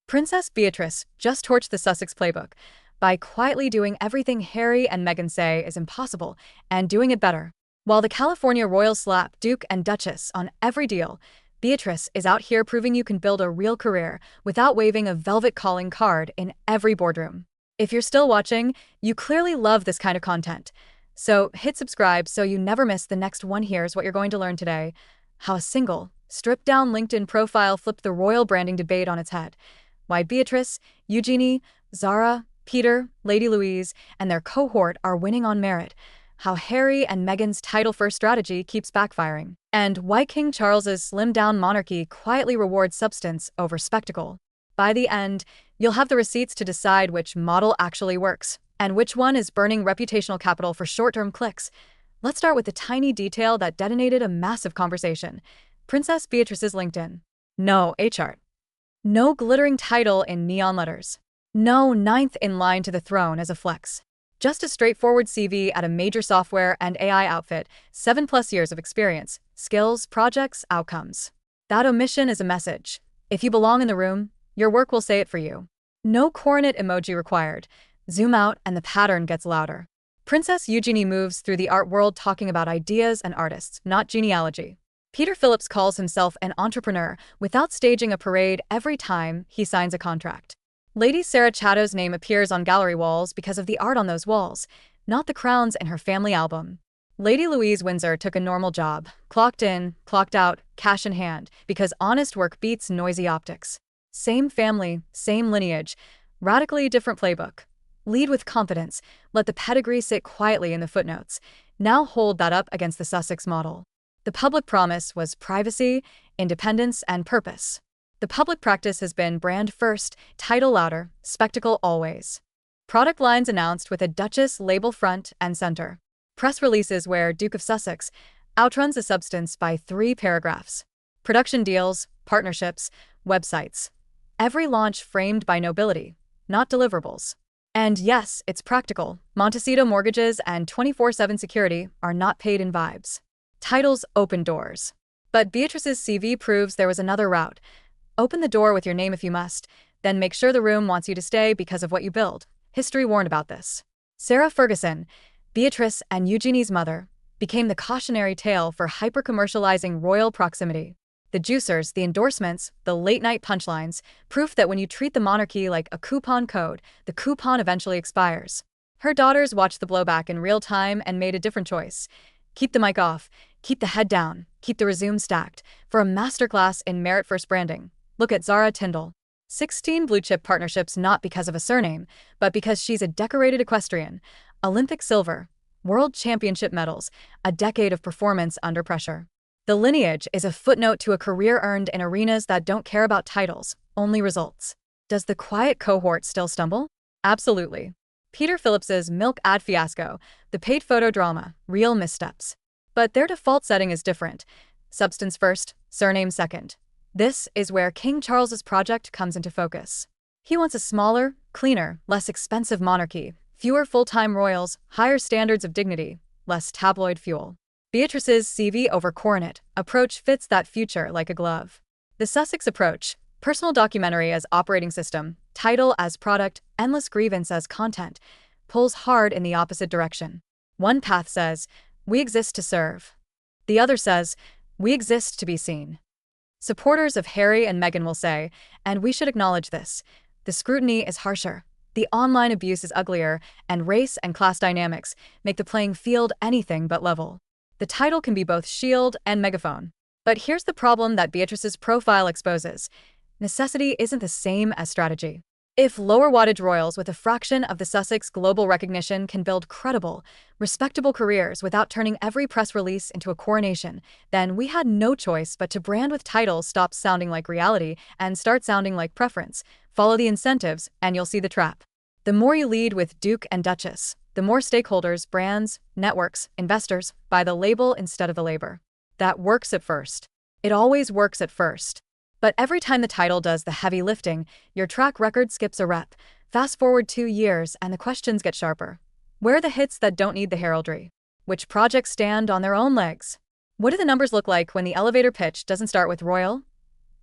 Princess Beatrice just torched the Sussex playbook by quietly doing everything Harry and Meghan say is impossible and doing it better. While the California royals slap Duke and Duchess on every deal, Beatrice is out here proving you can build a real career without waving a velvet calling card in every boardroom. If you're still watching, you clearly love this kind of content. So hit subscribe so you never miss the next one. Here's what you're going to learn today: how a single, stripped-down LinkedIn profile flipped the royal branding debate on its head, why Beatrice, Eugenie, Zara, Peter, Lady Louise, and their cohort are winning on merit, how Harry and Meghan's title-first strategy keeps backfiring, and why King Charles's slimmed-down monarchy quietly rewards substance over spectacle. By the end, you'll have the receipts to decide which model actually works, and which one is burning reputational capital for short-term clicks. Let's start with the tiny detail that detonated a massive conversation: Princess Beatrice's LinkedIn. No H-chart. No glittering title in neon letters. No ninth in line to the throne as a flex. Just a straightforward CV at a major software and AI outfit, 7+ years of experience, skills, projects, outcomes. That omission is a message. If you belong in the room, your work will say it for you. No coronet emoji required. Zoom out and the pattern gets louder. Princess Eugenie moves through the art world talking about ideas and artists, not genealogy. Peter Phillips calls himself an entrepreneur without staging a parade every time he signs a contract. Lady Sarah Chatto's name appears on gallery walls because of the art on those walls, not the crowns in her family album. Lady Louise Windsor took a normal job, clocked in, clocked out, cash in hand, because honest work beats noisy optics. Same family, same lineage, radically different playbook. Lead with confidence, let the pedigree sit quietly in the footnotes. Now hold that up against the Sussex model. The public promise was privacy, independence, and purpose. The public practice has been brand first, title louder, spectacle always. Product lines announced with a Duchess label front and center. Press releases where Duke of Sussex outruns the substance by 3 paragraphs. Production deals, partnerships, websites. Every launch framed by nobility, not deliverables. And yes, it's practical. Montecito mortgages and 24/7 security are not paid in vibes. Titles open doors. But Beatrice's CV proves there was another route. Open the door with your name if you must, then make sure the room wants you to stay because of what you build. History warned about this. Sarah Ferguson, Beatrice and Eugenie's mother, became the cautionary tale for hyper-commercializing royal proximity. The juicers, the endorsements, the late-night punchlines, proof that when you treat the monarchy like a coupon code, the coupon eventually expires. Her daughters watched the blowback in real time and made a different choice. Keep the mic off, keep the head down, keep the resume stacked. For a masterclass in merit-first branding, look at Zara Tindall. 16 blue-chip partnerships, not because of a surname, but because she's a decorated equestrian. Olympic silver, world championship medals, a decade of performance under pressure. The lineage is a footnote to a career earned in arenas that don't care about titles, only results. Does the quiet cohort still stumble? Absolutely. Peter Phillips's milk ad fiasco, the paid photo drama, real missteps. But their default setting is different. Substance first, surname second. This is where King Charles's project comes into focus. He wants a smaller, cleaner, less expensive monarchy, fewer full-time royals, higher standards of dignity, less tabloid fuel. Beatrice's CV over coronet approach fits that future like a glove. The Sussex approach, personal documentary as operating system, title as product, endless grievance as content, pulls hard in the opposite direction. One path says, we exist to serve. The other says, we exist to be seen. Supporters of Harry and Meghan will say, and we should acknowledge this, the scrutiny is harsher, the online abuse is uglier, and race and class dynamics make the playing field anything but level. The title can be both shield and megaphone. But here's the problem that Beatrice's profile exposes. Necessity isn't the same as strategy. If lower wattage royals with a fraction of the Sussex global recognition can build credible, respectable careers without turning every press release into a coronation, then we had no choice but to brand with titles stop sounding like reality and start sounding like preference. Follow the incentives and you'll see the trap. The more you lead with Duke and Duchess, the more stakeholders, brands, networks, investors buy the label instead of the labor. That works at first. It always works at first. But every time the title does the heavy lifting, your track record skips a rep. Fast forward 2 years and the questions get sharper. Where are the hits that don't need the heraldry? Which projects stand on their own legs? What do the numbers look like when the elevator pitch doesn't start with royal?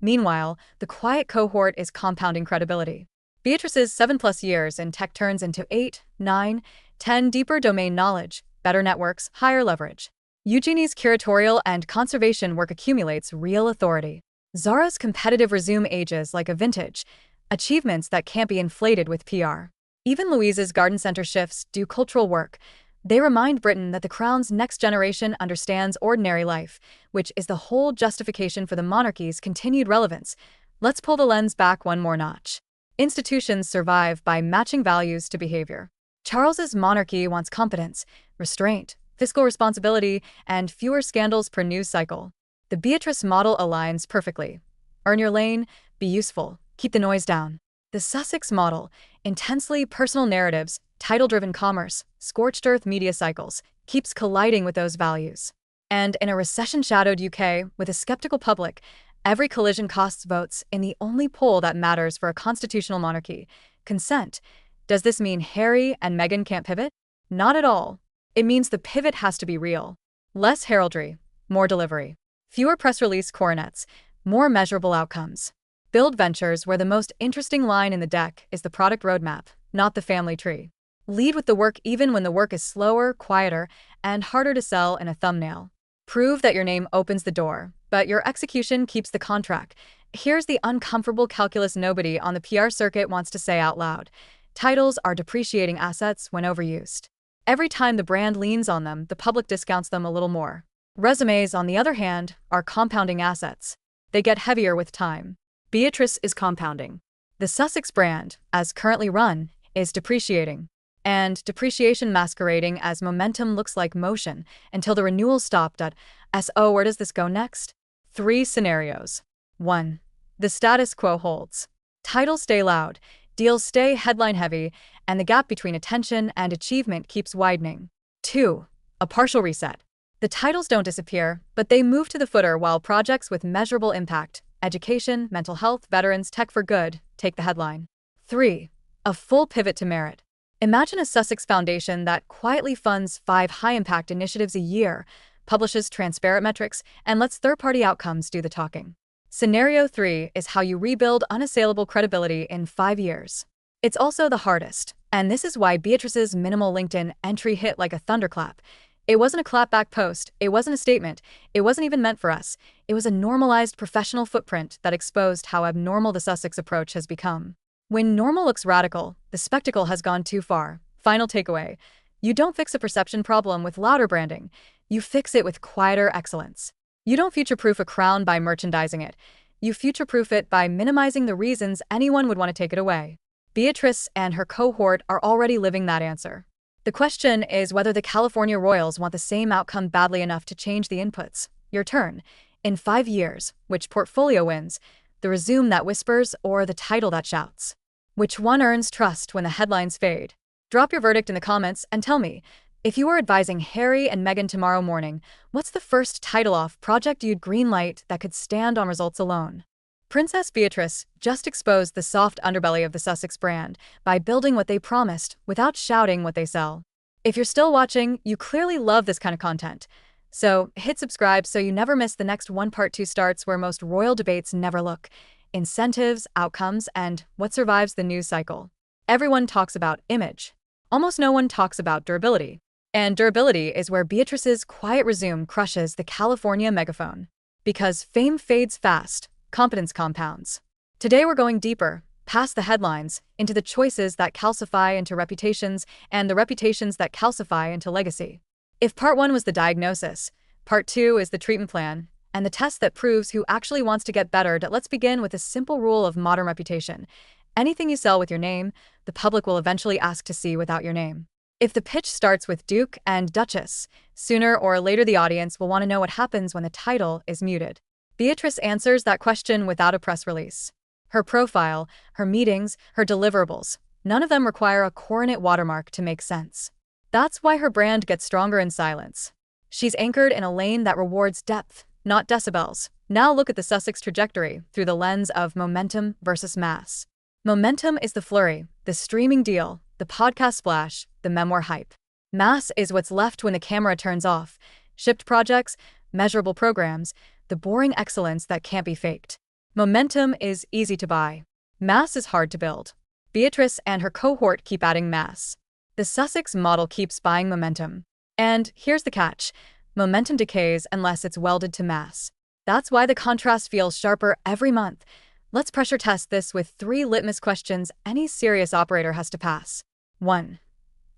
Meanwhile, the quiet cohort is compounding credibility. Beatrice's 7+ years in tech turns into 8, 9, 10 deeper domain knowledge, better networks, higher leverage. Eugenie's curatorial and conservation work accumulates real authority. Zara's competitive resume ages like a vintage, achievements that can't be inflated with PR. Even Louise's garden center shifts do cultural work. They remind Britain that the crown's next generation understands ordinary life, which is the whole justification for the monarchy's continued relevance. Let's pull the lens back one more notch. Institutions survive by matching values to behavior. Charles's monarchy wants competence, restraint, fiscal responsibility, and fewer scandals per news cycle. The Beatrice model aligns perfectly. Earn your lane, be useful, keep the noise down. The Sussex model, intensely personal narratives, title-driven commerce, scorched earth media cycles, keeps colliding with those values. And in a recession-shadowed UK, with a skeptical public, every collision costs votes in the only poll that matters for a constitutional monarchy: consent. Does this mean Harry and Meghan can't pivot? Not at all. It means the pivot has to be real. Less heraldry, more delivery. Fewer press release coronets, more measurable outcomes. Build ventures where the most interesting line in the deck is the product roadmap, not the family tree. Lead with the work even when the work is slower, quieter, and harder to sell in a thumbnail. Prove that your name opens the door, but your execution keeps the contract. Here's the uncomfortable calculus nobody on the PR circuit wants to say out loud. Titles are depreciating assets when overused. Every time the brand leans on them, the public discounts them a little more. Resumes, on the other hand, are compounding assets. They get heavier with time. Beatrice is compounding. The Sussex brand, as currently run, is depreciating. And depreciation masquerading as momentum looks like motion until the renewal stopped at So where does this go next? 3 scenarios. 1. The status quo holds. Titles stay loud, deals stay headline heavy, and the gap between attention and achievement keeps widening. 2. A partial reset. The titles don't disappear, but they move to the footer while projects with measurable impact, education, mental health, veterans, tech for good, take the headline. 3. A full pivot to merit. Imagine a Sussex foundation that quietly funds 5 high-impact initiatives a year, publishes transparent metrics, and lets third-party outcomes do the talking. Scenario 3 is how you rebuild unassailable credibility in 5 years. It's also the hardest, and this is why Beatrice's minimal LinkedIn entry hit like a thunderclap. It wasn't a clapback post, it wasn't a statement, it wasn't even meant for us. It was a normalized professional footprint that exposed how abnormal the Sussex approach has become. When normal looks radical, the spectacle has gone too far. Final takeaway: you don't fix a perception problem with louder branding, you fix it with quieter excellence. You don't future-proof a crown by merchandising it, you future-proof it by minimizing the reasons anyone would want to take it away. Beatrice and her cohort are already living that answer. The question is whether the California Royals want the same outcome badly enough to change the inputs. Your turn. In 5 years, which portfolio wins? The resume that whispers or the title that shouts? Which one earns trust when the headlines fade? Drop your verdict in the comments and tell me, if you were advising Harry and Meghan tomorrow morning, what's the first title-off project you'd greenlight that could stand on results alone? Princess Beatrice just exposed the soft underbelly of the Sussex brand by building what they promised without shouting what they sell. If you're still watching, you clearly love this kind of content. So hit subscribe so you never miss the next one. Part 2 starts where most royal debates never look: incentives, outcomes, and what survives the news cycle. Everyone talks about image. Almost no one talks about durability. And durability is where Beatrice's quiet resume crushes the California megaphone. Because fame fades fast, competence compounds. Today we're going deeper, past the headlines, into the choices that calcify into reputations and the reputations that calcify into legacy. If part 1 was the diagnosis, part 2 is the treatment plan, and the test that proves who actually wants to get better. Let's begin with a simple rule of modern reputation. Anything you sell with your name, the public will eventually ask to see without your name. If the pitch starts with Duke and Duchess, sooner or later the audience will want to know what happens when the title is muted. Beatrice answers that question without a press release. Her profile, her meetings, her deliverables, none of them require a coronet watermark to make sense. That's why her brand gets stronger in silence. She's anchored in a lane that rewards depth, not decibels. Now look at the Sussex trajectory through the lens of momentum versus mass. Momentum is the flurry, the streaming deal, the podcast splash, the memoir hype. Mass is what's left when the camera turns off: shipped projects, measurable programs, the boring excellence that can't be faked. Momentum is easy to buy. Mass is hard to build. Beatrice and her cohort keep adding mass. The Sussex model keeps buying momentum. And here's the catch. Momentum decays unless it's welded to mass. That's why the contrast feels sharper every month. Let's pressure test this with 3 litmus questions any serious operator has to pass. 1.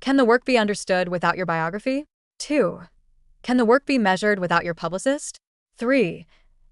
Can the work be understood without your biography? 2. Can the work be measured without your publicist? 3.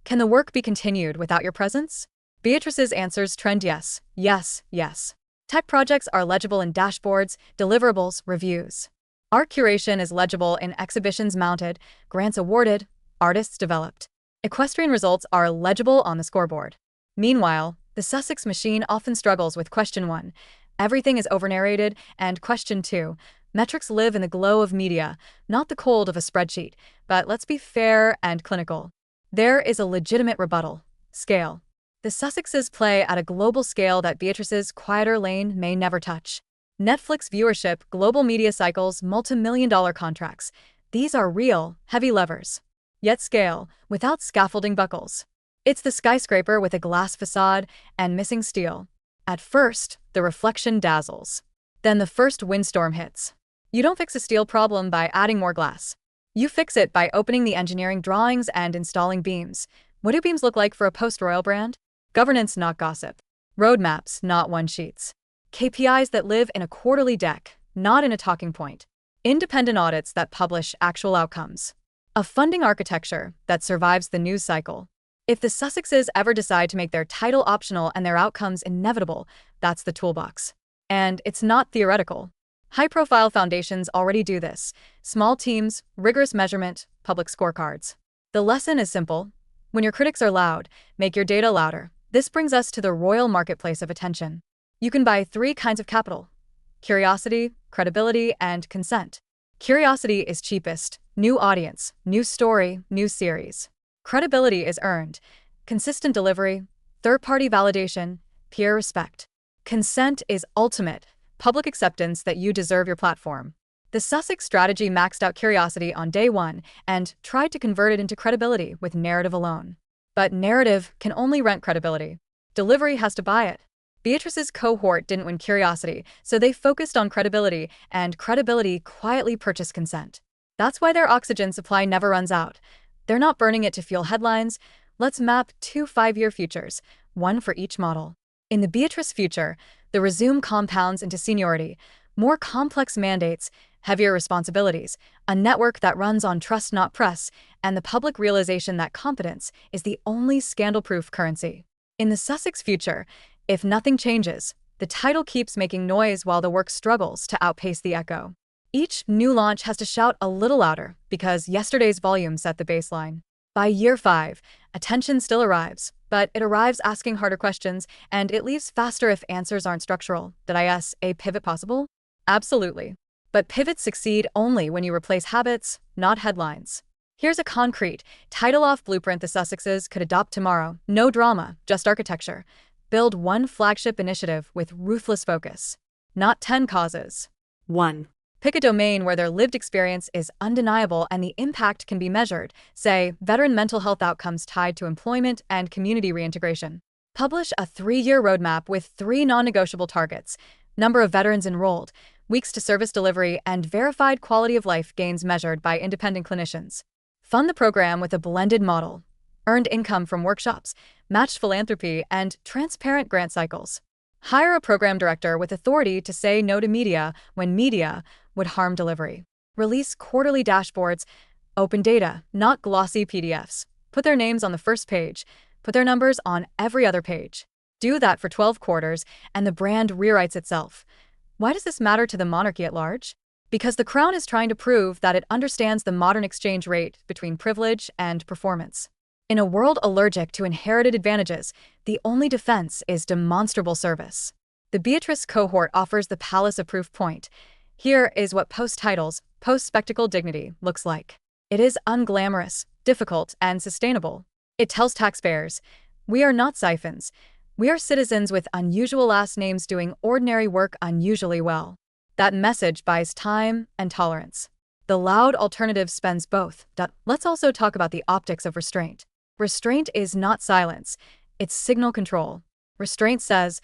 Can the work be continued without your presence? Beatrice's answers trend yes, yes, yes. Tech projects are legible in dashboards, deliverables, reviews. Our curation is legible in exhibitions mounted, grants awarded, artists developed. Equestrian results are legible on the scoreboard. Meanwhile, the Sussex machine often struggles with question 1. Everything is over-narrated, and question 2. Metrics live in the glow of media, not the cold of a spreadsheet. But let's be fair and clinical. There is a legitimate rebuttal. Scale. The Sussexes play at a global scale that Beatrice's quieter lane may never touch. Netflix viewership, global media cycles, multi-million-dollar contracts. These are real, heavy levers. Yet scale, without scaffolding buckles. It's the skyscraper with a glass facade and missing steel. At first, the reflection dazzles. Then the first windstorm hits. You don't fix a steel problem by adding more glass. You fix it by opening the engineering drawings and installing beams. What do beams look like for a post-royal brand? Governance, not gossip. Roadmaps, not one-sheets. KPIs that live in a quarterly deck, not in a talking point. Independent audits that publish actual outcomes. A funding architecture that survives the news cycle. If the Sussexes ever decide to make their title optional and their outcomes inevitable, that's the toolbox. And it's not theoretical. High-profile foundations already do this. Small teams, rigorous measurement, public scorecards. The lesson is simple. When your critics are loud, make your data louder. This brings us to the royal marketplace of attention. You can buy 3 kinds of capital: curiosity, credibility, and consent. Curiosity is cheapest. New audience, new story, new series. Credibility is earned. Consistent delivery, third-party validation, peer respect. Consent is ultimate. Public acceptance that you deserve your platform. The Sussex strategy maxed out curiosity on day 1 and tried to convert it into credibility with narrative alone. But narrative can only rent credibility. Delivery has to buy it. Beatrice's cohort didn't win curiosity, so they focused on credibility, and credibility quietly purchased consent. That's why their oxygen supply never runs out. They're not burning it to fuel headlines. Let's map 2 5-year futures, one for each model. In the Beatrice future, the resume compounds into seniority, more complex mandates, heavier responsibilities, a network that runs on trust not press, and the public realization that competence is the only scandal-proof currency. In the Sussex future, if nothing changes, the title keeps making noise while the work struggles to outpace the echo. Each new launch has to shout a little louder because yesterday's volume set the baseline. By year 5, attention still arrives, but it arrives asking harder questions, and it leaves faster if answers aren't structural. Did a pivot possible? Absolutely. But pivots succeed only when you replace habits, not headlines. Here's a concrete, title-off blueprint the Sussexes could adopt tomorrow. No drama, just architecture. Build one flagship initiative with ruthless focus. Not 10 causes. 1. Pick a domain where their lived experience is undeniable and the impact can be measured, say, veteran mental health outcomes tied to employment and community reintegration. Publish a 3-year roadmap with 3 non-negotiable targets: number of veterans enrolled, weeks to service delivery, and verified quality of life gains measured by independent clinicians. Fund the program with a blended model: earned income from workshops, matched philanthropy, and transparent grant cycles. Hire a program director with authority to say no to media when media would harm delivery. Release quarterly dashboards, open data, not glossy PDFs. Put their names on the first page. Put their numbers on every other page. Do that for 12 quarters, and the brand rewrites itself. Why does this matter to the monarchy at large? Because the crown is trying to prove that it understands the modern exchange rate between privilege and performance. In a world allergic to inherited advantages, the only defense is demonstrable service. The Beatrice cohort offers the palace of proof point. Here is what post-titles, post-spectacle dignity looks like. It is unglamorous, difficult, and sustainable. It tells taxpayers, we are not siphons. We are citizens with unusual last names doing ordinary work unusually well. That message buys time and tolerance. The loud alternative spends both. Let's also talk about the optics of restraint. Restraint is not silence. It's signal control. Restraint says,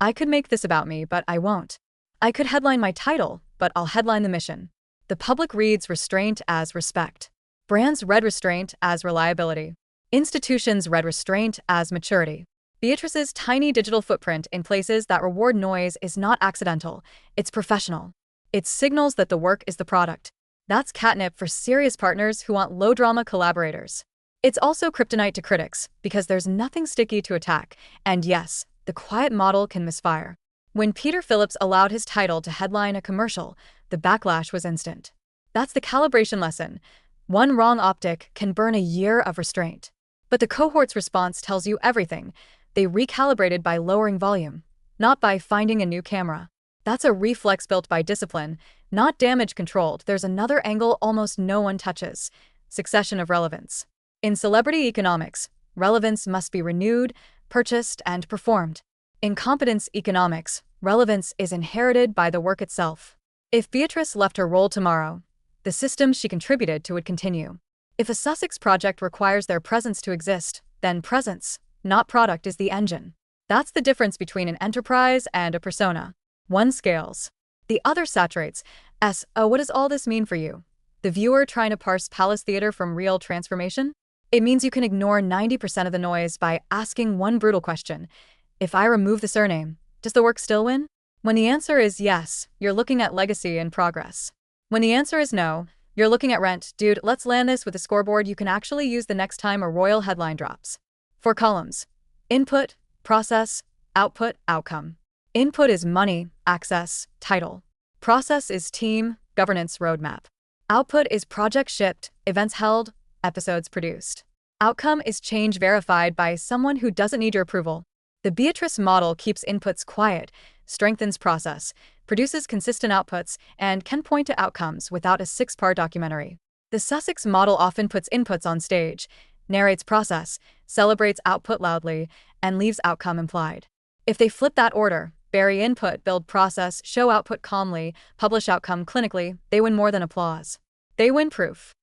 I could make this about me, but I won't. I could headline my title, but I'll headline the mission. The public reads restraint as respect. Brands read restraint as reliability. Institutions read restraint as maturity. Beatrice's tiny digital footprint in places that reward noise is not accidental, it's professional. It signals that the work is the product. That's catnip for serious partners who want low-drama collaborators. It's also kryptonite to critics, because there's nothing sticky to attack, and yes, the quiet model can misfire. When Peter Phillips allowed his title to headline a commercial, the backlash was instant. That's the calibration lesson. One wrong optic can burn a year of restraint. But the cohort's response tells you everything. They recalibrated by lowering volume, not by finding a new camera. That's a reflex built by discipline, not damage controlled. There's another angle almost no one touches: succession of relevance. In celebrity economics, relevance must be renewed, purchased, and performed. In competence economics, relevance is inherited by the work itself. If Beatrice left her role tomorrow, the system she contributed to would continue. If a Sussex project requires their presence to exist, then presence, not product, is the engine. That's the difference between an enterprise and a persona. One scales. The other saturates. What does all this mean for you? The viewer trying to parse Palace Theatre from real transformation? It means you can ignore 90% of the noise by asking one brutal question. If I remove the surname, does the work still win? When the answer is yes, you're looking at legacy and progress. When the answer is no, you're looking at rent. Dude, let's land this with a scoreboard you can actually use the next time a royal headline drops. 4 columns. Input, process, output, outcome. Input is money, access, title. Process is team, governance, roadmap. Output is project shipped, events held, episodes produced. Outcome is change verified by someone who doesn't need your approval. The Beatrice model keeps inputs quiet, strengthens process, produces consistent outputs, and can point to outcomes without a 6-part documentary. The Sussex model often puts inputs on stage, narrates process, celebrates output loudly, and leaves outcome implied. If they flip that order, bury input, build process, show output calmly, publish outcome clinically, they win more than applause. They win proof.